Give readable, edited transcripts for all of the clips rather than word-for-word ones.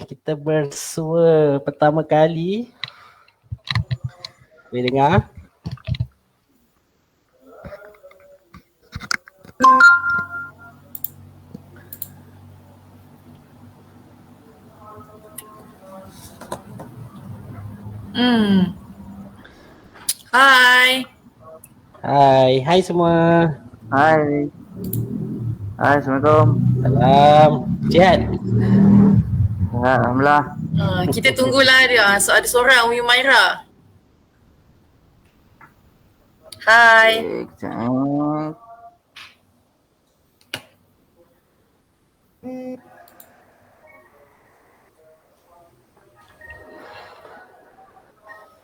kita bersua pertama kali. Boleh dengar? Hai. Hai semua. Hai. Hai, Assalamualaikum. Salam. Sihat? Alhamdulillah. Kita tunggulah dia. So, ada seorang Umi Maira. Hai. Kejap.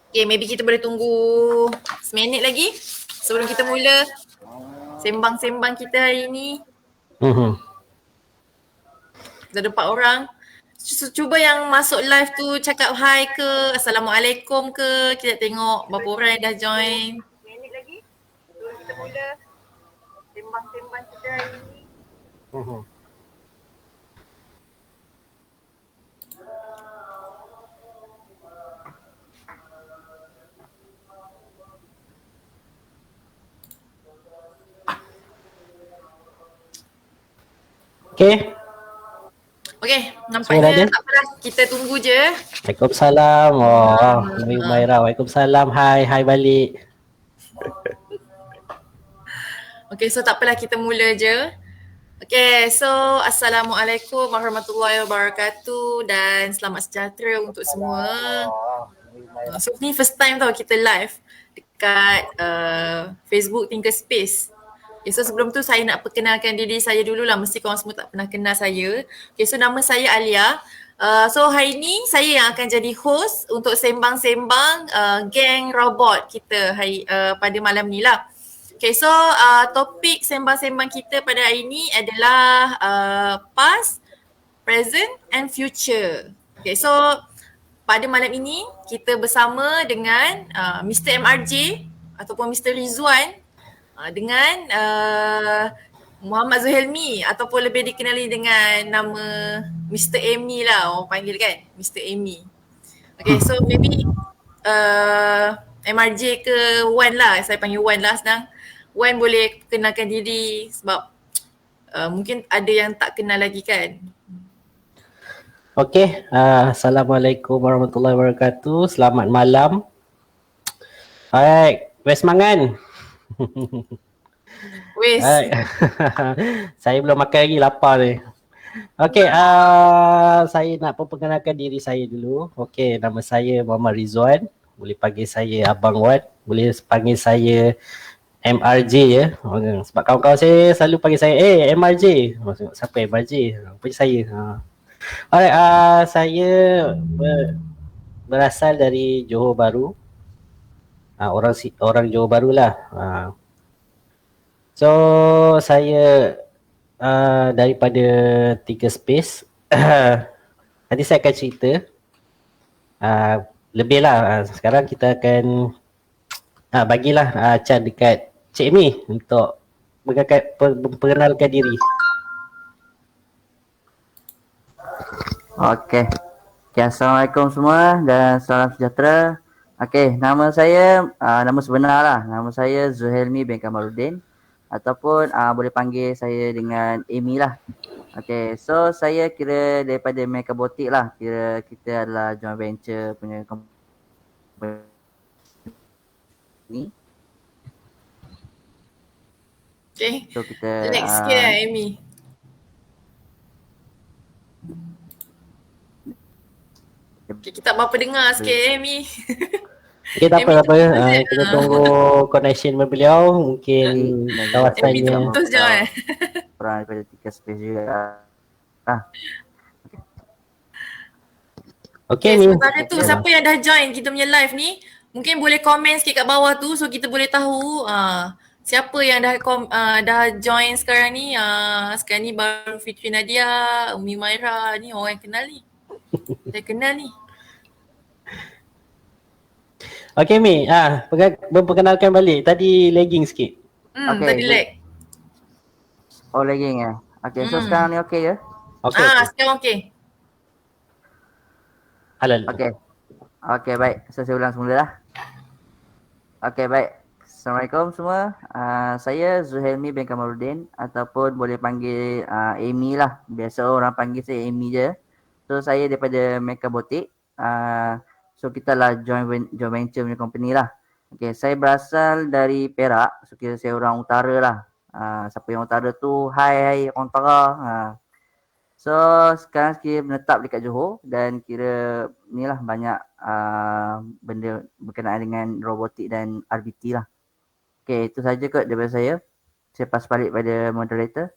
Okay, maybe kita boleh tunggu seminit lagi sebelum kita mula sembang-sembang kita hari ni. Dah ada 4 orang. Cuba yang masuk live tu cakap hai ke, Assalamualaikum ke. Kita tengok berapa orang yang dah join. Seminit lagi sebelum kita mula sembang-sembang kita hari ni. Okay, nampaknya tak apalah, kita tunggu je. Waalaikumsalam. Umi Maira, waalaikumsalam. Hai balik. Okay, so tak apalah, kita mula je. Okay, so Assalamualaikum warahmatullahi wabarakatuh dan selamat sejahtera untuk semua. So ni first time tau kita live dekat Facebook Thinker Space. Okay, so sebelum tu saya nak perkenalkan diri saya dululah, mesti korang semua tak pernah kenal saya. Okay, so nama saya Alia. So hari ni saya yang akan jadi host untuk sembang-sembang geng robot kita pada malam ni lah. Okay, so topik sembang-sembang kita pada hari ni adalah past, present and future. Okay, so pada malam ini kita bersama dengan Mr. MRJ ataupun Mr. Rizwan dengan Muhammad Zuhelmi ataupun lebih dikenali dengan nama Mr. Amy lah orang panggil kan, Mr. Amy. Okay, so maybe MRJ ke Wan lah, saya panggil Wan lah senang. Wan boleh kenalkan diri sebab mungkin ada yang tak kenal lagi kan. Okay, Assalamualaikum warahmatullahi wabarakatuh. Selamat malam. Alright, wes mangan. Wes. Saya belum makan lagi, lapar ni. Okay, saya nak perkenalkan diri saya dulu. Okay, nama saya Muhammad Rizwan. Boleh panggil saya Abang Wan. Boleh panggil saya MRJ ya. Sebab kawan-kawan saya selalu panggil saya MRJ. Siapa MRJ? Panggil saya. Alright, saya berasal dari Johor Bahru. Orang Johor Bahru lah. So saya daripada Thinker Space. Nanti saya akan cerita lebih lah. Sekarang kita akan bagilah chance dekat Cik Mi untuk memperkenalkan diri. Okay, Assalamualaikum semua dan salam sejahtera. Okay, nama saya, nama sebenar lah. Nama saya Zuhelmi bin Kamaluddin ataupun boleh panggil saya dengan Amy lah. Okay, so saya kira daripada Mechabotic lah. Kira kita adalah joint venture punya company ni. Okay, so kita next sikit lah Amy. Okay, kita berapa dengar sikit Amy. Okay, tak apa. Kita tunggu connection dengan beliau. Mungkin kawasannya. Amy terputus je kan. Orang daripada Thinker Space juga. Okay, sementara tu siapa yang dah join kita punya live ni, mungkin boleh komen sikit kat bawah tu so kita boleh tahu siapa yang dah join sekarang ni. Sekarang ni baru Fitri Nadia, Umi Maira ni orang yang kenal ni. Dah kenal ni. Okay Mi, memperkenalkan balik. Tadi lagging sikit. Okay, tadi lag. Oh lagging ya. Okay, so sekarang ni okay ya? Okay. Sekarang okay. Halal. Okey. Okey, baik. So, saya ulang semula lah. Okey, baik. Assalamualaikum semua. Saya Zuhelmi bin Kamaluddin ataupun boleh panggil Amy lah. Biasa orang panggil saya Amy je. So, saya daripada Mecca Boutique. So, kita lah joint venture punya company lah. Okey, saya berasal dari Perak. So, kira saya orang utara lah. Siapa yang utara tu, hai orang utara. So sekarang kira menetap dekat Johor dan kira ni lah banyak benda berkenaan dengan robotik dan RBT lah. Okay, itu saja kot daripada saya. Saya pass balik pada moderator.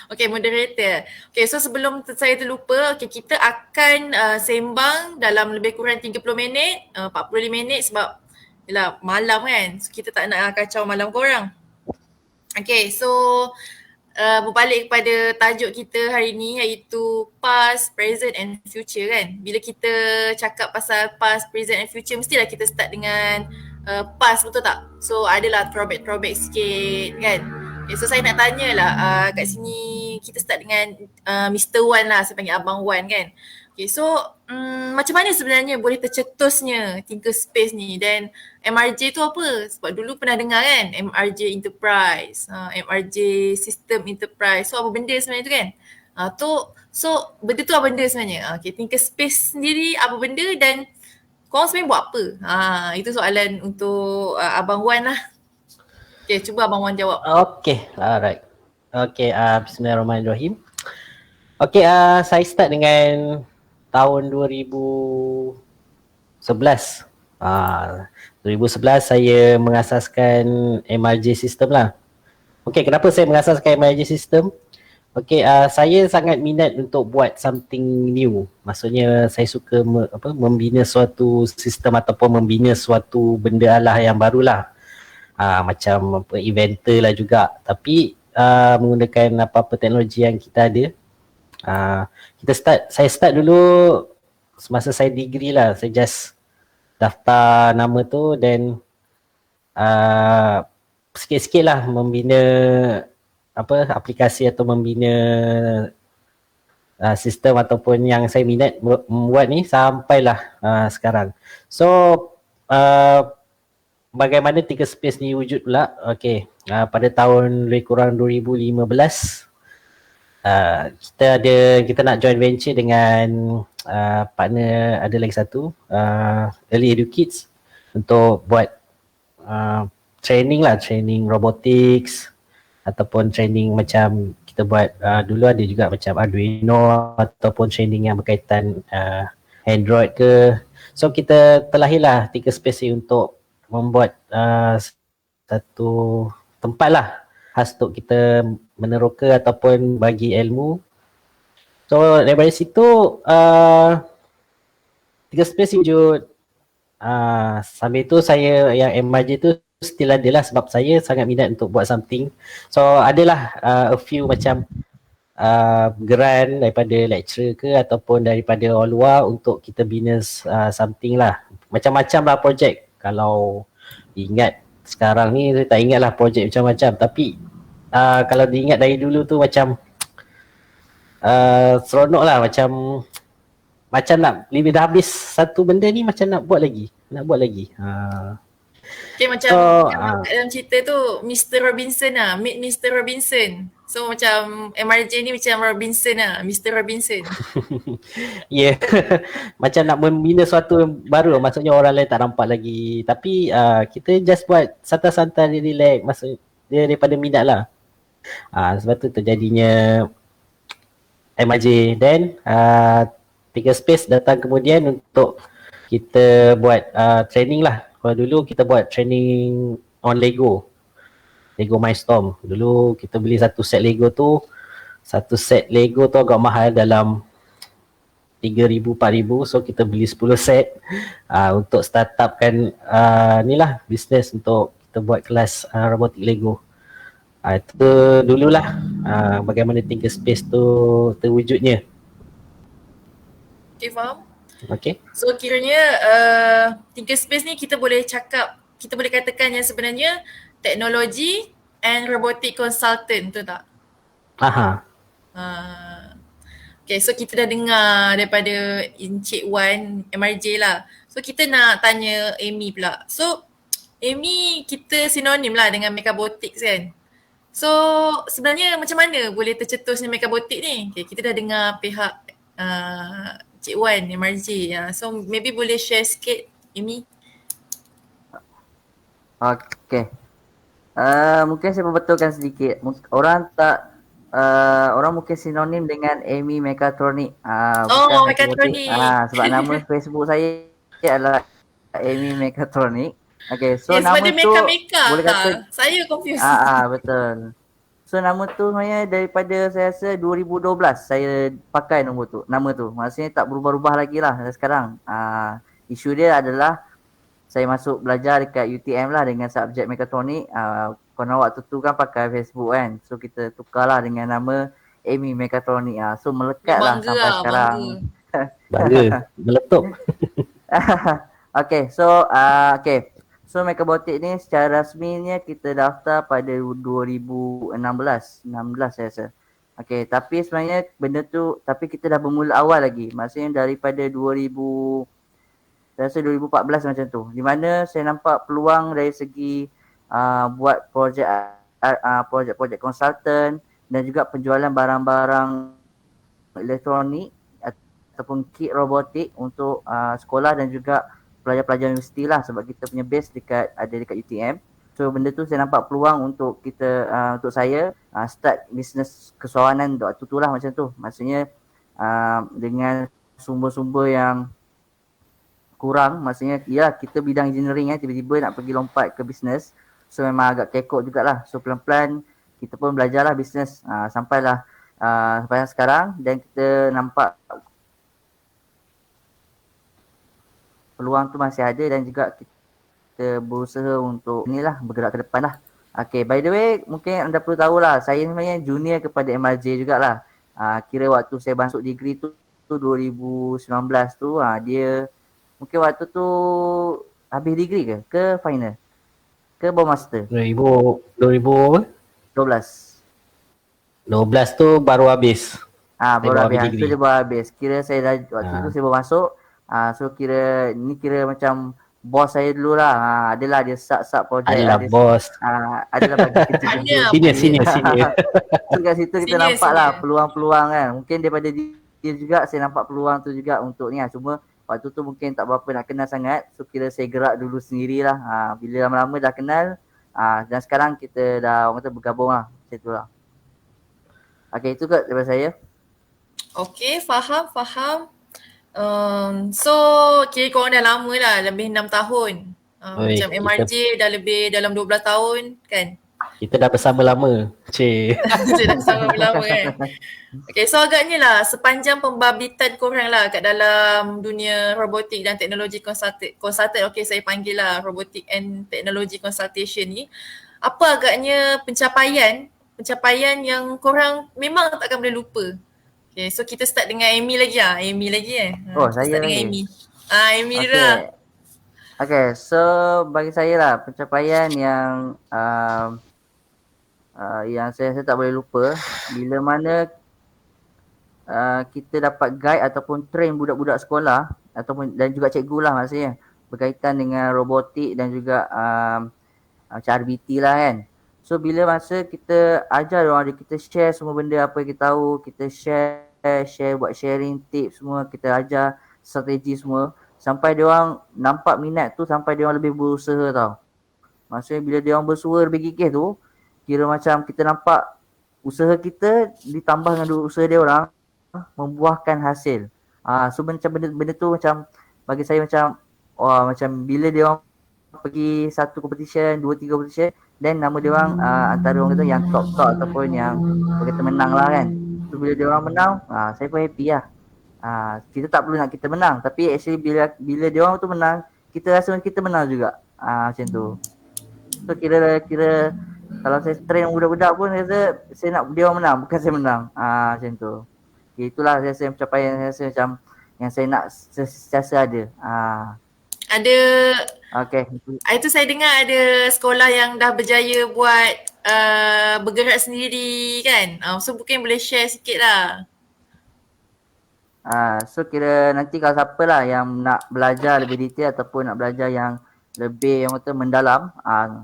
Okay, moderator. Okay, so sebelum saya terlupa, okay, kita akan sembang dalam lebih kurang 30 minit, 45 minit sebab yelah malam kan. So, kita tak nak kacau malam korang. Okay, so berbalik kepada tajuk kita hari ni iaitu past, present and future kan. Bila kita cakap pasal past, present and future mestilah kita start dengan past, betul tak? So adalah throwback sikit kan. Okay, so saya nak tanya lah kat sini kita start dengan Mr. Wan lah, saya panggil Abang Wan kan. Okay, so macam mana sebenarnya boleh tercetusnya Thinkerspace ni dan MRJ tu apa? Sebab dulu pernah dengar kan MRJ Enterprise, MRJ System Enterprise. So apa benda sebenarnya tu kan? So benda tu apa benda sebenarnya? Okay, Thinkerspace sendiri apa benda dan korang sebenarnya buat apa? Itu soalan untuk Abang Wan lah. Okay, cuba Abang Wan jawab. Okay, alright. Okay, bismillahirrahmanirrahim. Okay, saya start dengan tahun 2011. 2011 saya mengasaskan MRJ System lah. Okay, kenapa saya mengasaskan MRJ System? Okay, saya sangat minat untuk buat something new. Maksudnya saya suka membina suatu sistem ataupun membina suatu benda lah yang barulah. Macam inventor lah juga. Tapi menggunakan apa-apa teknologi yang kita ada. Saya start dulu semasa saya degree lah. Saya just daftar nama tu dan sikit-sikit lah membina aplikasi atau membina sistem ataupun yang saya minat membuat ni sampailah sekarang. So bagaimana Thinkerspace ni wujud pula? Okay, pada tahun lebih kurang 2015 kita nak joint venture dengan partner ada lagi satu Early Educates untuk buat training robotics ataupun training macam kita buat dulu ada juga macam Arduino ataupun training yang berkaitan Android ke. So kita terlahirlah Thinkerspace untuk membuat satu tempat lah khas untuk kita meneroka ataupun bagi ilmu. So daripada situ Thinkerspace wujud. Sambil tu saya yang MRJ tu still ada lah sebab saya sangat minat untuk buat something. So adalah a few macam grant daripada lecturer ke ataupun daripada orang luar untuk kita bina something lah. Macam-macam lah projek. Kalau ingat sekarang ni saya tak ingat lah projek macam-macam. Tapi kalau diingat dari dulu tu macam seronok lah, macam nak lebih dah habis satu benda ni macam nak buat lagi. Okay, macam dalam cerita tu Mr. Robinson lah, meet Mr. Robinson. So macam MRJ ni macam Robinson lah, Mr. Robinson. Ya, macam nak membina sesuatu yang baru, maksudnya orang lain tak nampak lagi. Tapi kita just buat santai-santai, relax, maksud dia daripada minat lah. Sebab tu terjadinya MRJ. Then Thinkerspace datang kemudian untuk kita buat training lah. Kalau dulu kita buat training on Lego Mindstorm. Dulu kita beli satu set Lego tu agak mahal, dalam 3,000, 4,000. So kita beli 10 set untuk start up kan ni lah bisnes untuk kita buat kelas robotik Lego. Itu dululah bagaimana Thinkerspace tu terwujudnya. Okay, faham? Okay. So kiranya Thinkerspace ni kita boleh katakan yang sebenarnya teknologi and robotic consultant, betul tak? Aha. Okay, so kita dah dengar daripada Encik Wan, MRJ lah. So kita nak tanya Amy pula. So Amy kita sinonim lah dengan Mechabotics kan. So sebenarnya macam mana boleh tercetusnya Mechabotics ni? Okay, kita dah dengar pihak Encik Wan, MRJ. So maybe boleh share sikit Amy. Okay. Mungkin saya perbetulkan sedikit. Orang mungkin sinonim dengan Amy Mechatronic. Bukan Mechatronic. Sebab nama Facebook saya adalah Amy Mechatronic. Okay, so yes, nama dia tu Mecha boleh kata saya confused. Betul. So nama tu sebenarnya daripada saya rasa 2012 saya pakai nama tu. Maksudnya tak berubah-ubah lagi lah sekarang. Isu dia adalah saya masuk belajar dekat UTM lah dengan subjek Mechatronic. Konon waktu tu kan pakai Facebook kan. So kita tukarlah dengan nama Amy Mechatronic. So melekat lah sampai sekarang. Bangga. Meletup. Okay, so So Mechabotics ni secara rasminya kita daftar pada 2016 saya rasa. Okay, tapi sebenarnya tapi kita dah bermula awal lagi. Maksudnya daripada 2014 macam tu. Di mana saya nampak peluang dari segi buat projek konsultan dan juga penjualan barang-barang elektronik ataupun kit robotik untuk sekolah dan juga pelajar-pelajar universiti lah, sebab kita punya base ada dekat UTM. So benda tu saya nampak peluang untuk untuk saya start bisnes kesewanan waktu tu lah macam tu. Maksudnya dengan sumber-sumber yang kurang, maksudnya ya kita bidang engineering tiba-tiba nak pergi lompat ke bisnes. So memang agak kekok jugalah. So pelan-pelan kita pun belajarlah bisnes sampailah sampai sekarang, dan kita nampak peluang tu masih ada dan juga kita berusaha untuk bergerak ke depan lah. Okay, by the way, mungkin anda perlu tahu lah, saya sebenarnya junior kepada MRJ jugalah. Kira waktu saya masuk degree tu 2019 tu, dia mungkin waktu tu habis degree ke final? Ke bawa master? 2000 12 tu baru habis. Baru habis. So dia baru habis. Kira saya dah waktu tu saya baru masuk. So kira macam bos saya dulu lah. Adalah dia sub projek. Adalah bos. Adalah bagi kerja. Senior. So kat situ kita nampak lah peluang-peluang kan. Mungkin daripada dia juga saya nampak peluang tu juga untuk ni lah. Cuma waktu tu mungkin tak berapa nak kenal sangat. So kira saya gerak dulu sendirilah. Bila lama-lama dah kenal. Dan sekarang kita dah orang kata bergabung lah. Macam tu lah. Okay, itu kot daripada saya. Okay, faham. So kira korang dah lama lah, lebih 6 tahun. Macam MRJ dah lebih dalam 12 tahun kan. Kita dah bersama lama. Kita dah bersama lama kan. Okay, so agaknya lah sepanjang pembabitan korang lah kat dalam dunia robotik dan teknologi consultant, okay saya panggil lah robotic and technology consultation ni, apa agaknya pencapaian yang korang memang takkan boleh lupa? Okay, so kita start dengan Amy lagi saya start dengan lagi. Amy dulu lah. Okay, so bagi saya lah pencapaian yang saya tak boleh lupa bila mana kita dapat guide ataupun train budak-budak sekolah ataupun dan juga cikgu lah maksudnya berkaitan dengan robotik dan juga macam RBT lah kan. So bila masa kita ajar orang, kita share semua benda apa yang kita tahu, kita share buat sharing tips semua, kita ajar strategi semua sampai dia orang nampak minat tu, sampai dia orang lebih berusaha tau. Maksudnya bila dia orang berusaha lebih gigih tu, kira macam kita nampak usaha kita ditambah dengan usaha dia orang membuahkan hasil. So macam benda tu macam bagi saya macam macam bila dia orang pergi satu competition, 2-3 competition, dan nama dia orang antara orang kata yang top ataupun yang kata menang lah kan. So bila dia orang menang, saya pun happy lah. Kita tak perlu nak kita menang, tapi actually bila dia orang tu menang, kita rasa kita menang juga. Macam tu. So kira kalau saya train budak-budak pun saya nak dia orang menang, bukan saya menang. Macam tu. Itulah saya rasa pencapaian saya rasa macam yang saya nak sentiasa ada. Ada. Okay. Itu saya dengar ada sekolah yang dah berjaya buat bergerak sendiri kan. So mungkin boleh share sikit lah. So kira nanti kalau siapa lah yang nak belajar lebih detail ataupun nak belajar yang lebih yang kata mendalam,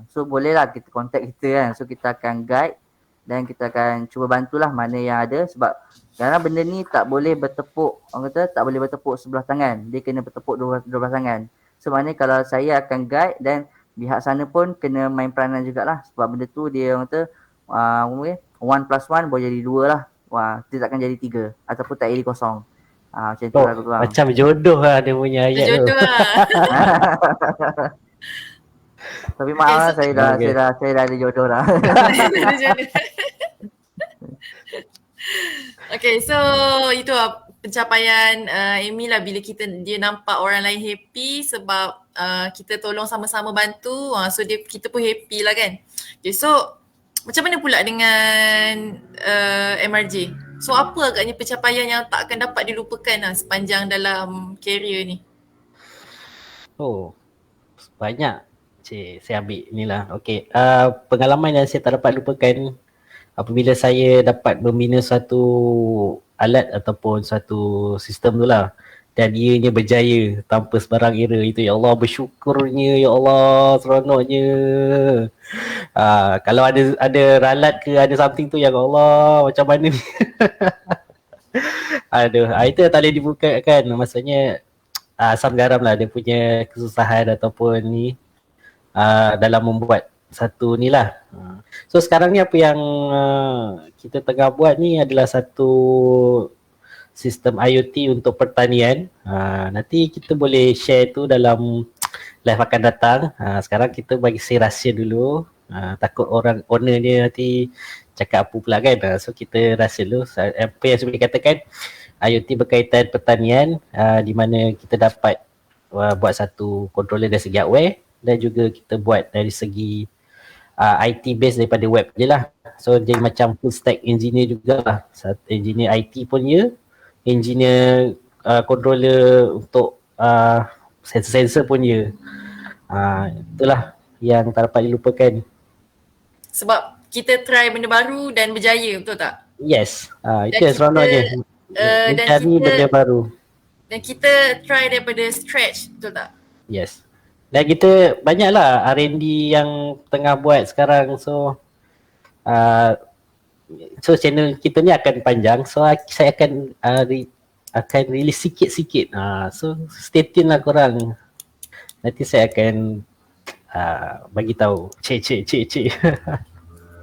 so bolehlah kita contact kita kan. So kita akan guide dan kita akan cuba bantulah mana yang ada, sebab kerana benda ni tak boleh bertepuk, orang kata tak boleh bertepuk sebelah tangan, dia kena bertepuk dua belah tangan. So maknanya kalau saya akan guide dan pihak sana pun kena main peranan jugalah, sebab benda tu dia orang kata 1+1 boleh jadi 2 lah. Dia takkan jadi 3 ataupun tak jadi kosong. Macam tu Oh, lah kurang. macam jodoh lah dia punya ayat tu. Jodoh lah. Tapi maaf lah, Okay, saya dah ada jodoh lah. Okay, so itu lah pencapaian Amy lah bila dia nampak orang lain happy sebab kita tolong sama-sama bantu, so kita pun happy lah kan. Okay, so macam mana pula dengan MRJ? So apa agaknya pencapaian yang tak akan dapat dilupakan lah sepanjang dalam career ni? Oh, banyak. Saya ambil ni lah. Okay, pengalaman yang saya tak dapat lupakan apabila saya dapat membina suatu alat ataupun suatu sistem tu lah, dan ianya berjaya tanpa sebarang error, itu ya Allah bersyukurnya, ya Allah seronoknya. Kalau ada ralat ke ada something tu, ya Allah macam mana ni. Aduh, itu yang tak boleh dibukakan. Maksudnya asam garam lah dia punya kesusahan ataupun ni dalam membuat satu ni lah. So sekarang ni apa yang kita tengah buat ni adalah satu sistem IoT untuk pertanian. Nanti kita boleh share tu dalam live akan datang. Sekarang kita bagi rahsia dulu. Takut orang owner dia nanti cakap apa pula kan. So kita rahsia dulu. Apa yang saya boleh katakan, IoT berkaitan pertanian, di mana kita dapat buat satu controller dari segi hardware dan juga kita buat dari segi IT base daripada web je lah. So jadi macam full stack engineer jugalah. Engineer IT pun ya, engineer controller untuk sensor-sensor pun ya. Itulah yang tak dapat dilupakan. Sebab kita try benda baru dan berjaya, betul tak? Yes, itu yang seronoknya. Mencari benda baru. Dan kita try daripada scratch, betul tak? Yes. Dan kita banyaklah R&D yang tengah buat sekarang. So channel kita ni akan panjang. So saya akan akan release sikit-sikit. So stay tune lah korang. Nanti saya akan bagi tahu. Cik.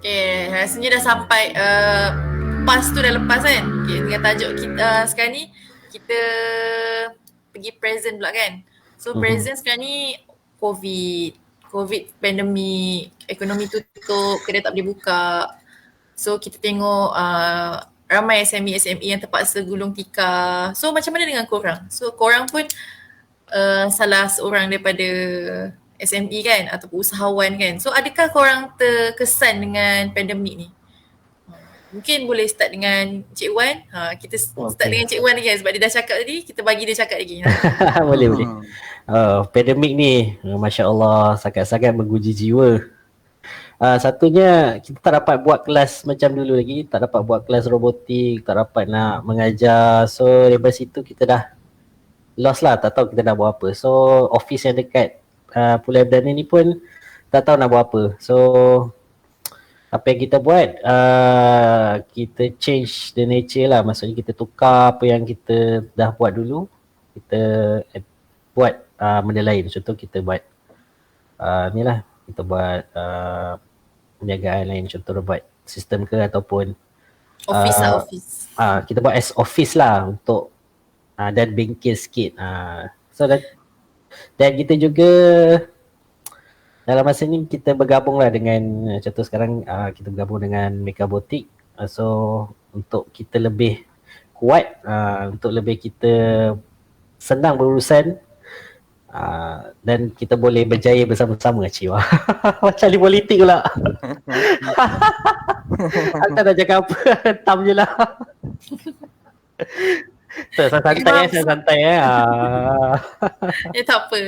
Okay, rasanya dah sampai PAS tu dah lepas kan? Okay, dengan tajuk kita sekarang ni, kita pergi present pula kan? So present sekarang ni COVID pandemik, ekonomi tutup, kedai tak boleh buka. So kita tengok ramai SME yang terpaksa gulung tikar. So macam mana dengan korang? So korang pun salah seorang daripada SME kan ataupun usahawan kan. So adakah korang terkesan dengan pandemik ni? Mungkin boleh start dengan Cik Wan. Kita start dengan Cik Wan lagi kan, sebab dia dah cakap tadi, kita bagi dia cakap lagi. Boleh. Pandemik ni, Masya Allah, sangat-sangat menguji jiwa. Satunya, kita tak dapat buat kelas macam dulu lagi, tak dapat buat kelas robotik, tak dapat nak mengajar. So daripada situ kita dah lost lah, tak tahu kita nak buat apa. So office yang dekat Pulau Perdana ni pun tak tahu nak buat apa. So apa yang kita buat, kita change the nature lah. Maksudnya kita tukar apa yang kita dah buat dulu, kita buat benda lain. Contoh kita buat ni lah, kita buat penjagaan lain. Contoh buat sistem ke ataupun Office. kita buat as office lah untuk dan bengkel sikit. So dan kita juga dalam masa ni kita bergabung lah dengan, contoh sekarang kita bergabung dengan Mekabotik. So untuk kita lebih kuat, untuk lebih kita senang berurusan, dan kita boleh berjaya bersama-sama. Cik, macam di politik pula. Aku tak nak cakap apa, tam je lah. So, saya santai Tak apa.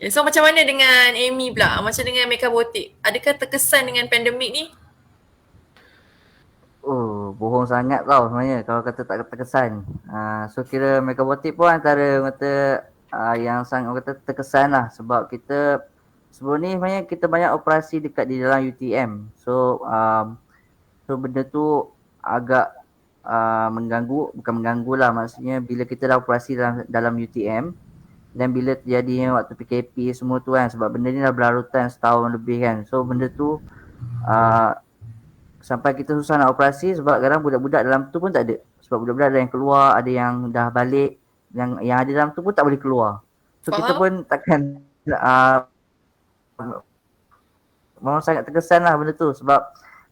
So macam mana dengan Amy pula? Macam dengan Mekabotik? Adakah terkesan dengan pandemik ni? bohong sangat tau sebenarnya kalau kata tak terkesan. So kira Megabotik pun antara kata yang sangat orang kata terkesan lah sebab kita sebelum ni sebenarnya kita banyak operasi dekat di dalam UTM. So benda tu agak mengganggu, bukan mengganggu lah, maksudnya bila kita dah operasi dalam UTM dan bila terjadi waktu PKP semua tu kan, sebab benda ni dah berlarutan setahun lebih kan. So benda tu sampai kita susah nak operasi sebab kadang budak-budak dalam tu pun tak ada. Sebab budak-budak ada yang keluar, ada yang dah balik, yang ada dalam tu pun tak boleh keluar. So kita Faham? pun takkan memang sangat terkesan lah benda tu sebab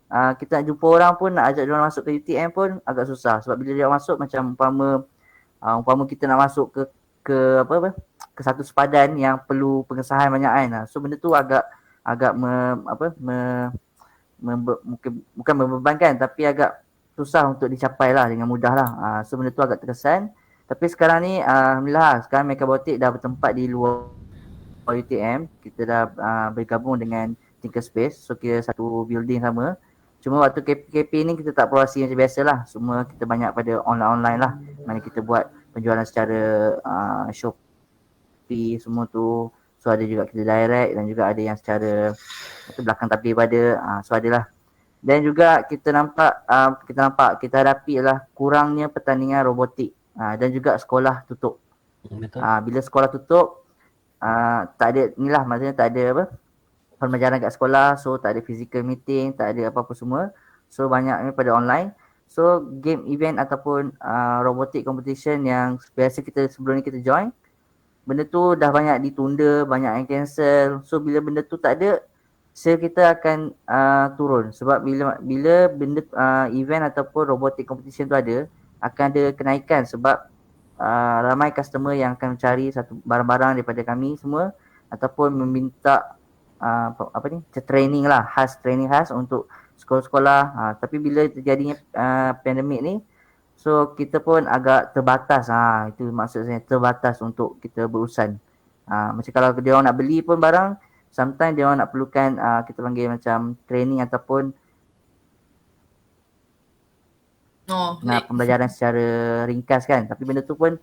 kita nak jumpa orang pun, nak ajak diorang masuk ke UTM pun agak susah sebab bila dia masuk macam umpama kita nak masuk ke apa ke satu sepadan yang perlu pengesahan banyak kan. So benda tu agak bukan membebankan tapi agak susah untuk dicapai lah dengan mudah lah. So benda tu agak terkesan. Tapi sekarang ni alhamdulillah sekarang Megabotik dah bertempat di luar UTM. Kita dah bergabung dengan Thinkerspace. So kira satu building sama. Cuma waktu KPKP ni kita tak operasi macam biasa lah. Semua kita banyak pada online lah. Mana kita buat penjualan secara Shopee semua tu. So ada juga kita direct dan juga ada yang secara belakang tabir pada. So adalah. Dan juga kita kita hadapi lah kurangnya pertandingan robotik dan juga sekolah tutup. Betul. Bila sekolah tutup tak ada inilah, maksudnya tak ada apa pembelajaran kat sekolah, so tak ada physical meeting, tak ada apa-apa semua. So banyaknya pada online. So game event ataupun robotic competition yang biasa kita sebelum ni kita join, benda tu dah banyak ditunda, banyak yang cancel. So bila benda tu tak ada, sale kita akan turun sebab bila benda event ataupun robotic competition tu ada, akan ada kenaikan sebab ramai customer yang akan mencari satu barang-barang daripada kami semua ataupun meminta training khas untuk sekolah-sekolah. Tapi bila terjadinya pandemik ni, so kita pun agak terbatas. Itu maksud saya, terbatas untuk kita berurusan. Macam kalau dia orang nak beli pun barang, sometimes dia orang nak perlukan kita panggil macam training ataupun nak pembelajaran secara ringkas kan. Tapi benda tu pun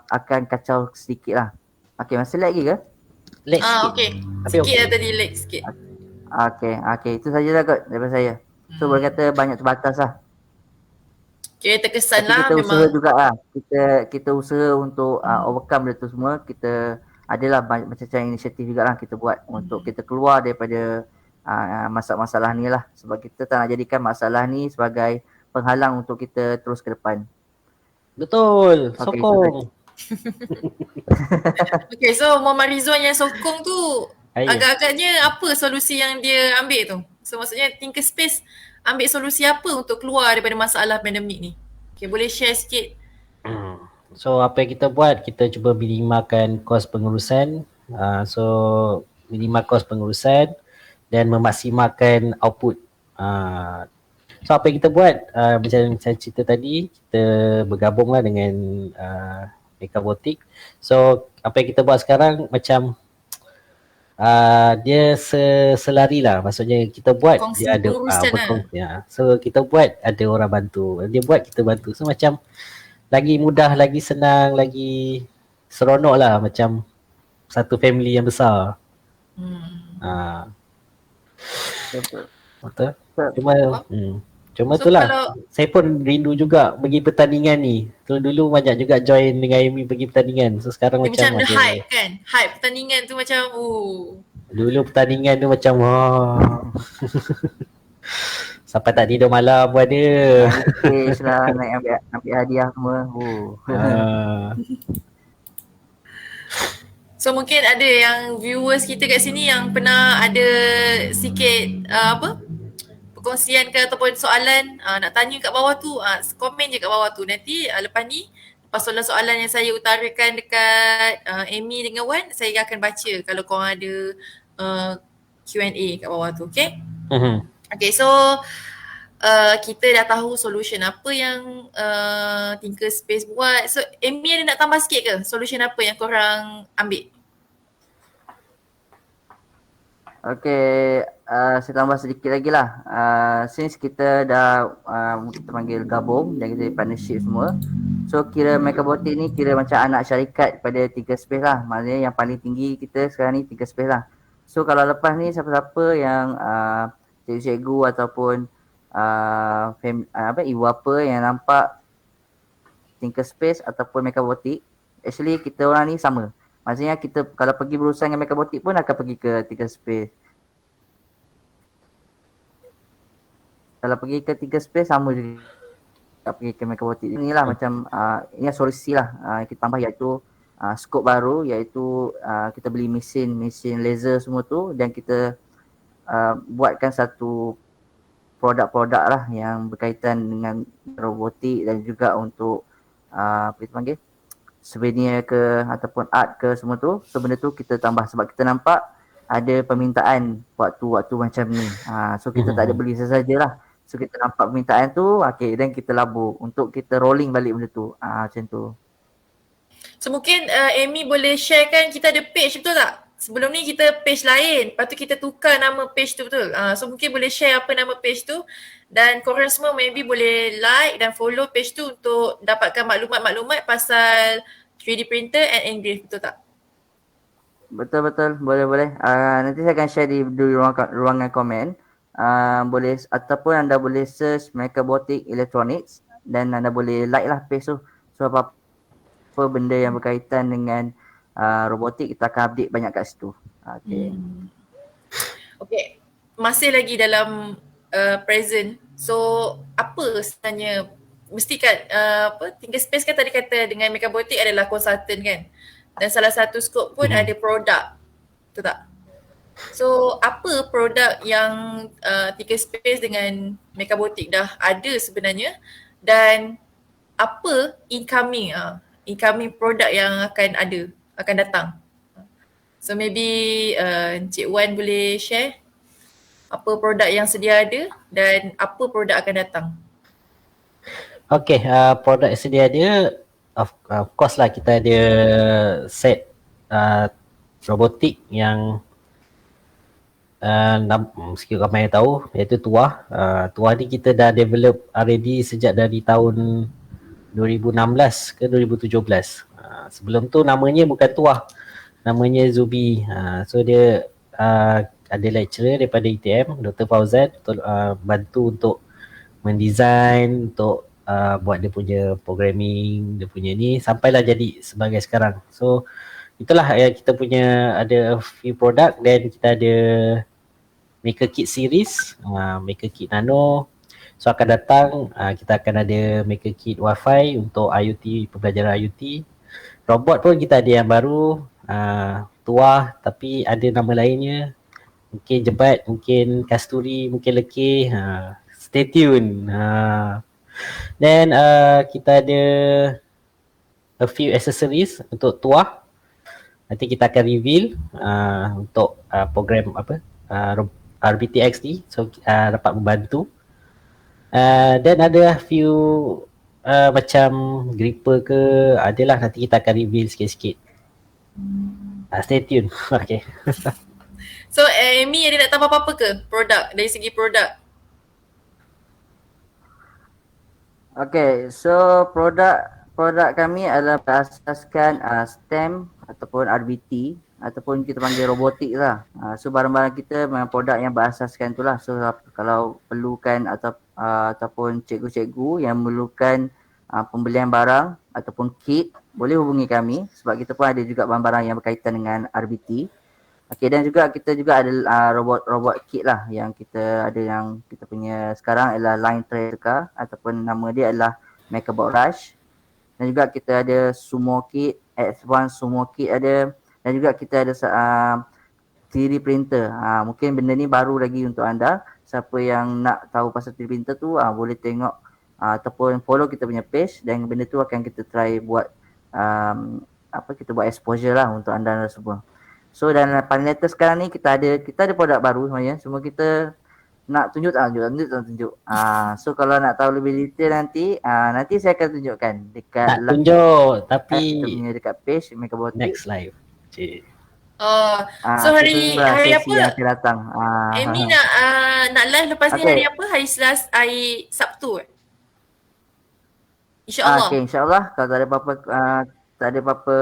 akan kacau sedikit lah. Okay, masih lagi ke? Lag sikit. Okay. Tapi Sikit lah tadi, lag sikit. Okay, itu sajalah kot daripada saya. So boleh kata banyak terbatas lah. Okay, terkesan Tapi lah kita memang. usaha jugalah. Kita usaha untuk overcome benda tu semua. Kita adalah macam-macam inisiatif jugalah kita buat untuk kita keluar daripada masalah-masalah ni lah. Sebab kita tak nak jadikan masalah ni sebagai penghalang untuk kita terus ke depan. Betul. Okay, Sokong. Okay, so Muhammad Rizwan yang sokong tu Ya. agak-agaknya apa solusi yang dia ambil tu? So maksudnya Thinkerspace ambil solusi apa untuk keluar daripada masalah pandemik ni? Okay, boleh share sikit? So apa yang kita buat, kita cuba minimalkan kos pengurusan. So minimal kos pengurusan dan memaksimalkan output. So apa yang kita buat, macam saya cerita tadi, kita bergabunglah dengan Megabotik. So apa yang kita buat sekarang macam dia selari lah, maksudnya kita buat Kongsi dia ada pengurusan berkongsi. So kita buat ada orang bantu, dia buat kita bantu. So macam lagi mudah, lagi senang, lagi seronok lah, macam satu family yang besar. Betul. Cuma So, itulah. kalau- Saya pun rindu juga pergi pertandingan ni. Dulu banyak juga join dengan Amy pergi pertandingan. So sekarang dia macam the ada. hype kan? Hype pertandingan tu macam Dulu pertandingan tu macam sampai tak tidur malam pun ada. Stage lah, naik ambil hadiah semua. So mungkin ada yang viewers kita kat sini yang pernah ada sikit perkongsian ke ataupun soalan nak tanya kat bawah tu, komen je kat bawah tu. Nanti lepas ni, lepas soalan-soalan yang saya utarakan dekat Amy dengan Wan, saya akan baca kalau korang ada Q&A kat bawah tu, okay? Okay, so kita dah tahu solution apa yang Thinkerspace buat. So Amy ada nak tambah sikit ke solution apa yang korang ambil? Okay, saya tambah sedikit lagi lah. Since kita dah kita panggil gabung dan kita partnership semua, so kira Mechabotic ni kira macam anak syarikat pada 3 Space lah. Maknanya yang paling tinggi kita sekarang ni 3 Space lah. So kalau lepas ni siapa-siapa yang cikgu-cikgu ataupun ibu apa yang nampak Thinkerspace ataupun Mechabotic, actually kita orang ni sama. Maksudnya kita kalau pergi berurusan dengan Mechabotic pun akan pergi ke Thinkerspace. Kalau pergi ke 3 Space sama juga pergi ke Mechabotic. Inilah macam ini solusi lah kita tambah iaitu skop baru iaitu kita beli mesin laser semua tu dan kita buatkan satu produk-produk lah yang berkaitan dengan robotik dan juga untuk apa kita panggil souvenir ke ataupun art ke semua tu. So benda tu kita tambah sebab kita nampak ada permintaan waktu-waktu macam ni. So kita tak ada beli sesajalah. So kita nampak permintaan tu, okay, dan kita labur untuk kita rolling balik benda tu. Macam tu. So mungkin Amy boleh sharekan kita ada page betul tak? Sebelum ni kita page lain, lepas tu kita tukar nama page tu betul? So mungkin boleh share apa nama page tu dan korang semua maybe boleh like dan follow page tu untuk dapatkan maklumat-maklumat pasal 3D printer and engrave betul tak? Betul-betul, boleh-boleh. Nanti saya akan share di ruangan komen. Boleh ataupun anda boleh search Mechabotic Electronics dan anda boleh like lah page tu. So apa benda yang berkaitan dengan robotik kita akan update banyak kat situ. Okay. Okay, masih lagi dalam present. So apa sebenarnya mesti kan Thinkerspace kan tadi kata dengan Mechabotic adalah consultant kan. Dan salah satu skop pun ada produk. Betul tak? So apa produk yang Thinkerspace dengan Mechabotic dah ada sebenarnya dan apa incoming produk yang akan datang. So maybe Encik Wan boleh share apa produk yang sedia ada dan apa produk akan datang. Okay, produk yang sedia ada, of course lah kita ada set robotik yang sikit ramai yang tahu iaitu Tuah. Tuah ni kita dah develop R&D sejak dari tahun 2016 ke 2017. Sebelum tu namanya bukan Tuah, namanya Zubi. So dia ada lecturer daripada ITM, Dr. Fauzan, bantu untuk mendesign, untuk buat dia punya programming, dia punya ni sampailah jadi sebagai sekarang. So itulah kita punya ada few produk dan kita ada Maker Kit series, Maker Kit Nano. So akan datang kita akan ada Maker Kit Wi-Fi untuk IoT, pembelajaran IoT. Robot pun kita ada yang baru, Tuah tapi ada nama lainnya. Mungkin Jebat, mungkin Kasturi, mungkin Lekeh. Stay tune. Then kita ada a few accessories untuk Tuah. Nanti kita akan reveal untuk program RBTX ni, so dapat membantu. Dan ada few macam gripper ke, adalah nanti kita akan reveal sikit-sikit. Stay tune. Okay. So Amy ada nak tambah apa-apa ke produk dari segi produk? Okay, so produk kami adalah berasaskan STEM ataupun RBT ataupun kita panggil robotik lah. So barang-barang kita memang produk yang berasaskan tu lah. So kalau perlukan ataupun cikgu-cikgu yang memerlukan pembelian barang ataupun kit, boleh hubungi kami sebab kita pun ada juga barang-barang yang berkaitan dengan RBT. Okay, dan juga kita juga ada robot kit lah yang kita ada, yang kita punya sekarang adalah Line Tracker ataupun nama dia adalah Mechabot Rush. Dan juga kita ada sumo kit, X1 sumo kit ada, dan juga kita ada 3D printer. Mungkin benda ni baru lagi untuk anda. Siapa yang nak tahu pasal 3D printer tu boleh tengok ataupun follow kita punya page dan benda tu akan kita try buat kita buat exposure lah untuk anda semua. So dan paling latest sekarang ni kita ada produk baru sebenarnya. Semua kita nak tunjuk. So kalau nak tahu lebih detail nanti saya akan tunjukkan dekat tak tunjuk tapi kita punya dekat page Mechabotic. next live. Cik. So hari Tunggulah hari sesi yang apa? akan datang. Amy nak live lepas ni hari Okay. apa? Hari Sabtu. InsyaAllah. Okay, insyaAllah kalau tak ada apa-apa tak ada apa-apa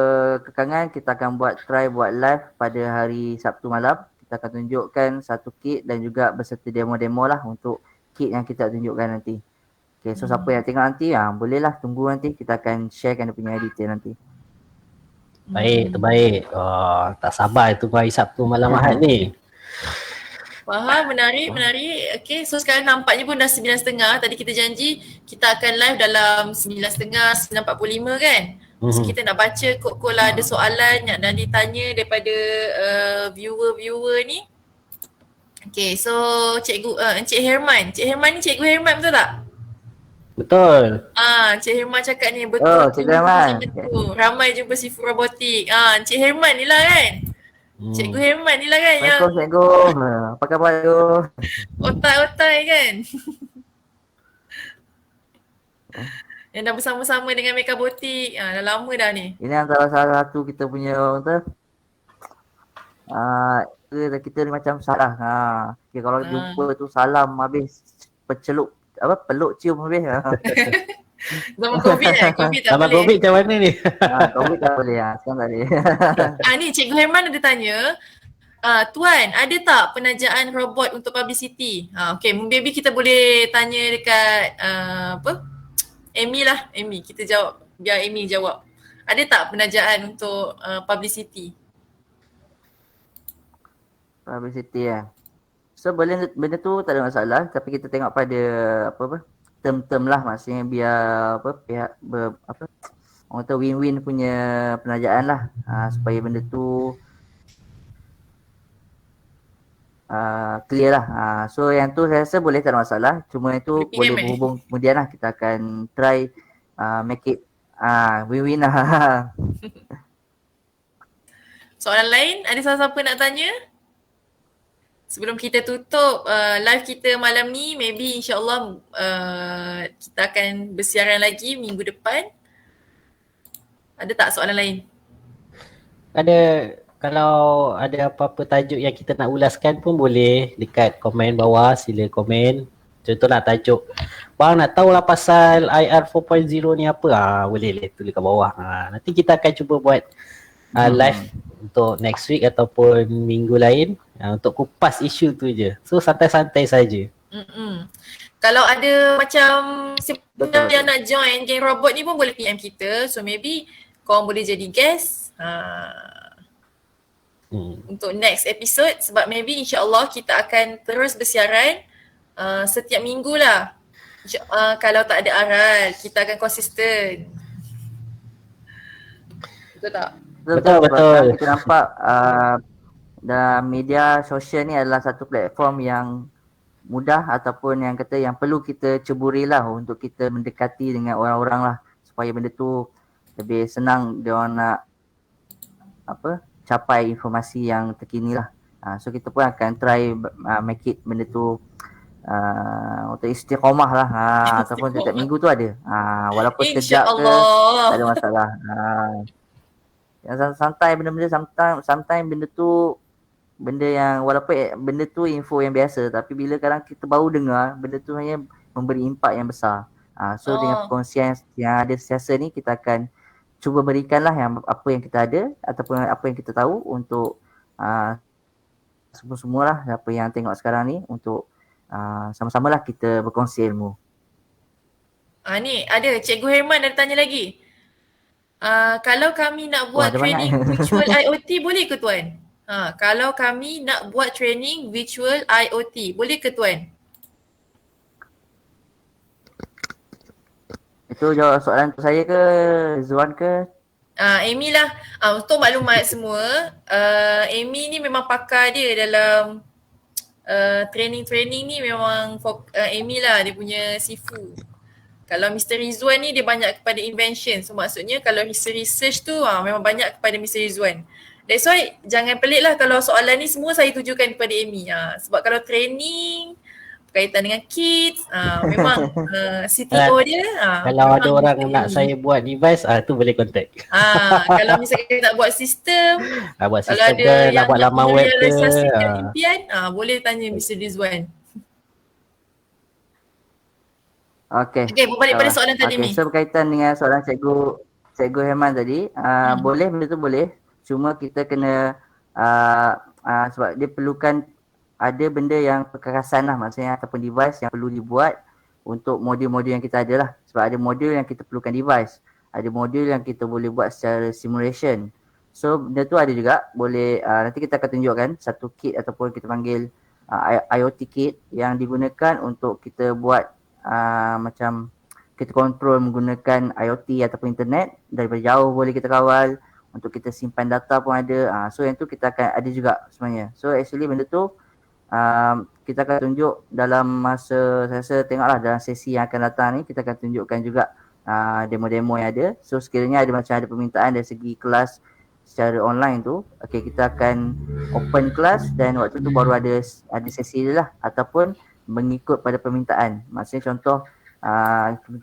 kekangan, kita akan try buat live pada hari Sabtu malam. Kita akan tunjukkan satu kit dan juga berserta demo-demo lah untuk kit yang kita tunjukkan nanti. Okay, so siapa yang tengok nanti, bolehlah tunggu nanti. Kita akan sharekan dia punya detail nanti. Baik, terbaik. Tak sabar tunggu hari Sabtu malam Ahad ni. Faham, menarik. Okay, so sekarang nampaknya pun dah 9.30. Tadi kita janji kita akan live dalam 9.30, 9.45 kan? So kita nak baca kod-kod lah, ada soalan yang nak ditanya daripada viewer ni. Okay, so cikgu, Encik Herman. Encik Herman ni Cikgu Herman betul tak? Betul. Encik Herman cakap ni betul. Cikgu Herman. Betul. Ramai jumpa Sifu Robotik. Encik Herman ni lah kan? Cikgu Herman ni lah kan yang Assalamualaikum cikgu. Apa khabar cikgu? otak-otak kan? Yang dah bersama-sama dengan Mekabotik. Dah lama dah ni. Ini antara salah satu kita punya orang tu. Kita ni macam salah. Okay, kalau jumpa tu salam habis peluk cium habis. Zaman COVID COVID tak Sama boleh. COVID macam mana ni? COVID tak boleh. Sekarang tak boleh. Ni Cikgu Herman ada tanya, Tuan, ada tak penajaan robot untuk publicity? Okay, maybe kita boleh tanya dekat Amy lah. Amy, kita jawab. Biar Amy jawab. Ada tak penajaan untuk publicity? Publicity So benda tu tak ada masalah, tapi kita tengok pada term-term lah, maksudnya biar pihak orang tu win-win punya penajaan lah, supaya benda tu clear lah. So yang tu saya rasa boleh, tak ada masalah, cuma itu boleh berhubung kemudian lah, kita akan try make it win-win lah. Soalan lain, ada siapa-siapa nak tanya? Sebelum kita tutup live kita malam ni, maybe insyaAllah kita akan bersiaran lagi minggu depan. Ada tak soalan lain? Ada, kalau ada apa-apa tajuk yang kita nak ulaskan pun boleh dekat komen bawah, sila komen. Contohlah tajuk, bang nak tahu lah pasal IR 4.0 ni apa? Boleh tulis kat bawah. Nanti kita akan cuba buat live untuk next week ataupun minggu lain untuk kupas isu tu je. So santai-santai saja. Kalau ada macam siapa yang nak join geng robot ni pun boleh PM kita. So maybe korang boleh jadi guest untuk next episode, sebab maybe insyaAllah kita akan terus bersiaran setiap minggu lah. Kalau tak ada aral, kita akan konsisten. Betul tak? Betul. Kita nampak dalam media sosial ni adalah satu platform yang mudah ataupun yang kata yang perlu kita ceburilah untuk kita mendekati dengan orang-orang lah, supaya benda tu lebih senang dia orang nak capai informasi yang terkini lah. So kita pun akan try make it benda tu untuk istiqamah lah, ataupun setiap minggu tu ada, walaupun sekejap ke tak ada masalah. Yang santai benda-benda, sometimes benda tu benda yang walaupun benda tu info yang biasa, tapi bila kadang kita baru dengar, benda tu hanya memberi impak yang besar. So dengan perkongsian yang ada sesiasa ni, kita akan cuba berikanlah yang apa yang kita ada ataupun apa yang kita tahu untuk semua-semualah apa yang tengok sekarang ni, untuk sama-samalah kita berkongsi ilmu. Ni ada Cikgu Herman ada tanya lagi. Kalau kami nak buat training virtual IoT boleh ke tuan? Kalau kami nak buat training virtual IoT boleh ke tuan? Itu jawab soalan tu saya ke Zuan ke? Amy lah. Untuk maklumat semua, Amy ni memang pakar dia dalam training ni, memang Amy lah dia punya sifu. Kalau Mr. Rizwan ni dia banyak kepada invention. So maksudnya kalau research tu memang banyak kepada Mr. Rizwan. That's why jangan pelik lah kalau soalan ni semua saya tujukan kepada Amy. Sebab kalau training berkaitan dengan kids, memang CTO dia Kalau ada memang orang Mr. nak Amy. saya buat device, tu boleh contact. Kalau misalkan nak buat sistem, Buat kalau sistem ada ke, nak yang buat nak laman web ke. merealisasikan impian, boleh tanya Mr. Rizwan. Okey. Okay, berbalik pada soalan tadi Okey, ni. so berkaitan dengan soalan Cikgu Herman tadi, boleh, benda tu boleh. Cuma kita kena sebab dia perlukan ada benda yang perkerasan lah, maksudnya ataupun device yang perlu dibuat untuk modul-modul yang kita ada lah. Sebab ada modul yang kita perlukan device, ada modul yang kita boleh buat secara simulation. So benda tu ada juga, boleh nanti kita akan tunjukkan satu kit ataupun kita panggil IoT kit yang digunakan untuk kita buat macam kita kontrol menggunakan IoT ataupun internet, daripada jauh boleh kita kawal, untuk kita simpan data pun ada. So yang tu kita akan ada juga sebenarnya. So actually benda tu kita akan tunjuk dalam masa, saya rasa tengoklah dalam sesi yang akan datang ni, kita akan tunjukkan juga demo-demo yang ada. So sekiranya ada macam ada permintaan dari segi kelas secara online tu, okay, kita akan open kelas dan waktu tu baru ada sesi dia lah, ataupun mengikut pada permintaan. Maksudnya contoh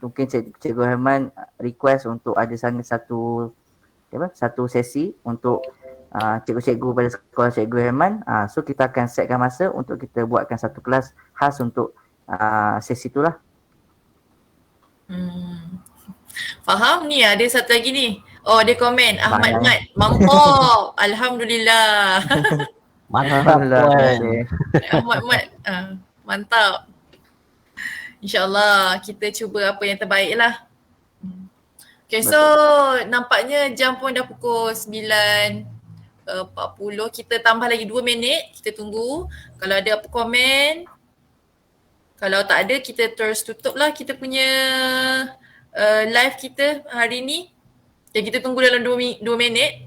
mungkin Cikgu Herman request untuk ada satu sesi untuk cikgu-cikgu pada sekolah Cikgu Herman. So kita akan setkan masa untuk kita buatkan satu kelas khas untuk sesi tu lah. Faham ni, ada satu lagi ni. Oh, dia komen Ahmad Mat, mampok. Alhamdulillah. Mantap puan. Ahmad Mat, mantap. InsyaAllah kita cuba apa yang terbaik lah. Okay, so nampaknya jam pun dah pukul 9.40. Kita tambah lagi 2 minit. Kita tunggu. Kalau ada apa komen. Kalau tak ada, kita terus tutup lah kita punya live kita hari ni. Dan kita tunggu dalam 2 minit.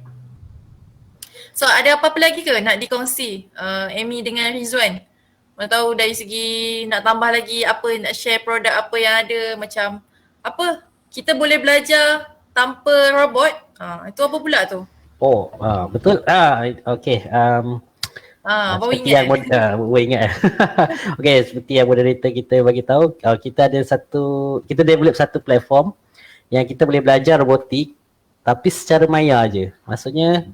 So ada apa-apa lagi ke nak dikongsi Amy dengan Rizwan? Mana tahu dari segi nak tambah lagi apa, nak share produk apa yang ada, macam apa kita boleh belajar tanpa robot. Itu apa pula tu? Oh, betul. Okay. Baru seperti ingat. yang baru ingat. Okay, seperti yang moderator kita bagi tahu, kita ada kita develop satu platform yang kita boleh belajar robotik tapi secara maya je. Maksudnya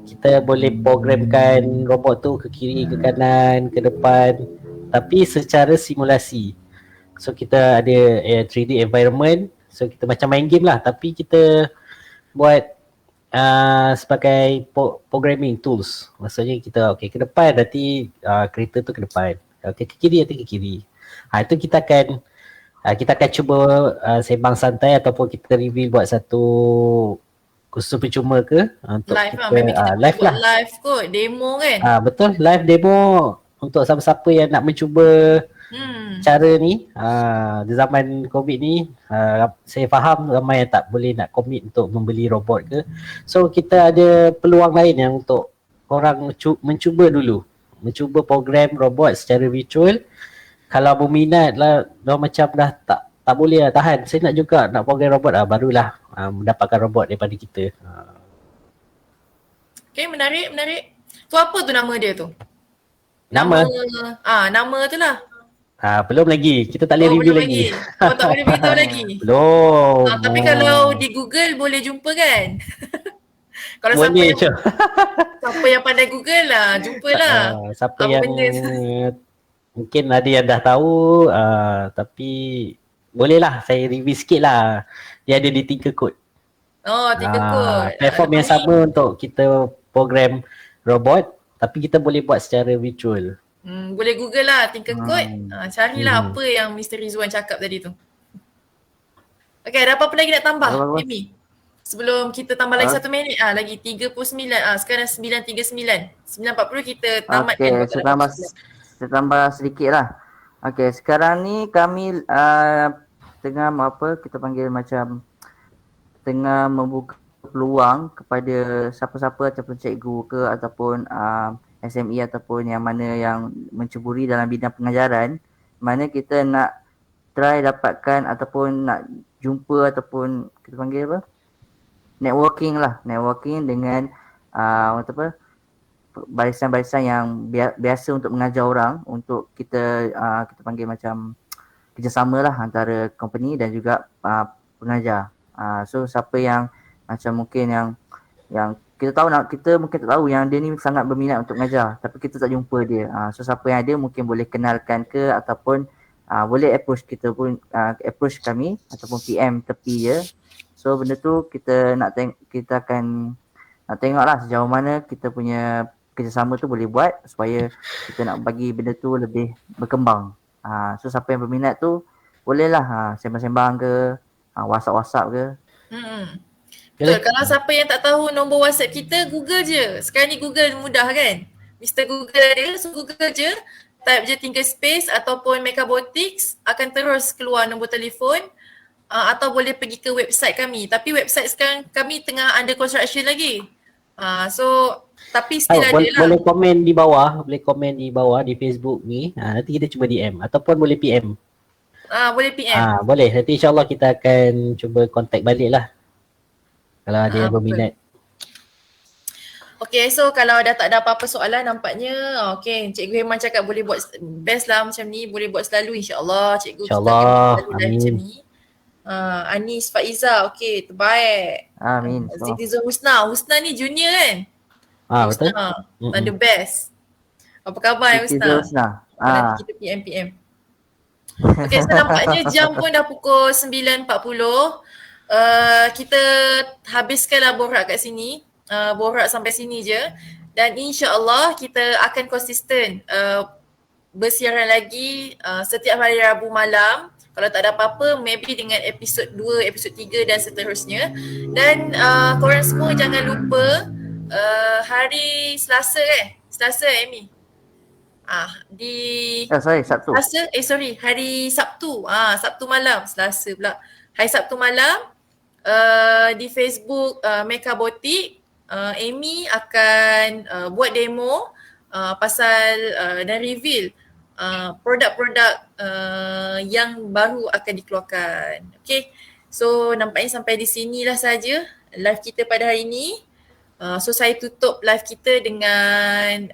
kita boleh programkan robot tu ke kiri, ke kanan, ke depan, tapi secara simulasi. So kita ada 3D environment, so kita macam main game lah, tapi kita buat sebagai programming tools. Maksudnya kita ke depan, nanti kereta tu ke depan, ke kiri nanti ke kiri. Itu kita akan cuba sembang santai ataupun kita reveal buat satu kursus percuma ke untuk live kita maybe kita live buat lah. Live kot, demo kan. Betul, live demo untuk siapa-siapa yang nak mencuba cara ni. Di zaman COVID ni, saya faham ramai yang tak boleh nak commit untuk membeli robot ke. So kita ada peluang lain yang untuk orang mencuba dulu, mencuba program robot secara virtual. Kalau berminat lah, macam dah tak boleh lah tahan, saya nak juga nak program robot, barulah mendapatkan robot daripada kita. Okay, menarik. Tu apa tu nama dia tu? Nama tu lah. Belum lagi, kita tak boleh review lagi. Oh, tak boleh beritahu lagi. Belum. Tapi kalau di Google boleh jumpa kan? Kalau boleh, siapa yang pandai Google lah, jumpalah. Siapa yang mungkin ada yang dah tahu, tapi bolehlah saya review sikit lah. Dia ada di Tinkercode. Oh, Tinkercode. Platform yang sama untuk kita program robot, tapi kita boleh buat secara virtual. Boleh Google lah Tinkercode. Carilah apa yang Mr. Rizwan cakap tadi tu. Okay, ada apa-apa lagi nak tambah, Amy? Sebelum kita tambah lagi 1 minit, lagi 39, sekarang 9.39. 9.40 kita tamatkan. Okay, saya tambah sedikit lah. Okay, sekarang ni kami tengah kita panggil macam tengah membuka peluang kepada siapa-siapa ataupun cikgu ke ataupun SME ataupun yang mana yang mencuburi dalam bidang pengajaran, mana kita nak try dapatkan ataupun nak jumpa ataupun kita panggil networking dengan barisan-barisan yang biasa untuk mengajar orang, untuk kita kita panggil macam kerjasama lah antara company dan juga pengajar. So siapa yang macam mungkin yang kita tahu kita mungkin tak tahu yang dia ni sangat berminat untuk mengajar tapi kita tak jumpa dia. So siapa yang ada mungkin boleh kenalkan ke ataupun boleh approach kita pun, approach kami ataupun PM tepi je. So benda tu kita kita akan nak tengoklah sejauh mana kita punya kerjasama tu boleh buat supaya kita nak bagi benda tu lebih berkembang. So siapa yang berminat tu bolehlah sembang-sembang ke, WhatsApp ke. Betul. Kalau siapa yang tak tahu nombor WhatsApp kita, Google je. Sekarang ni Google mudah kan? Mr. Google ada, so Google je. Type je Tinker Space ataupun Mechabotics, akan terus keluar nombor telefon. Atau boleh pergi ke website kami. Tapi website sekarang kami tengah under construction lagi. So tapi still ada lah. Boleh komen di bawah di Facebook ni. Nanti kita cuba DM ataupun boleh PM. Boleh PM. Boleh. Nanti insyaAllah kita akan cuba contact balik lah. Kalau ada yang berminat. Okay, so kalau dah tak ada apa-apa soalan nampaknya, okay, Cikgu Heman cakap boleh buat best lah macam ni, boleh buat selalu insyaAllah. Cikgu InsyaAllah, kita amin. Macam ni. Anis Faiza, okay, terbaik. Amin. Zikrizul Husna ni junior kan? Betul. The best. Apa khabar ya Husna? Nanti kita PM. Okay, so nampaknya jam pun dah pukul 9.40. Kita habiskanlah borak kat sini. Borak sampai sini je. Dan insyaAllah kita akan konsisten bersiaran lagi setiap hari Rabu malam. Kalau tak ada apa-apa, maybe dengan episod 2, episod 3 dan seterusnya. Dan korang semua jangan lupa hari Selasa Selasa Amy? Sabtu. Hari Sabtu. Sabtu malam, Selasa pula. Hari Sabtu malam di Facebook Mechabotic, Amy akan buat demo pasal dan reveal produk-produk yang baru akan dikeluarkan. Okay, so nampaknya sampai di sinilah saja live kita pada hari ini. So saya tutup live kita dengan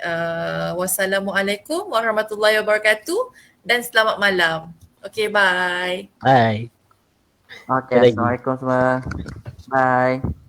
wassalamualaikum warahmatullahi wabarakatuh dan selamat malam. Okay, bye. Okay, Assalamualaikum semua. Bye.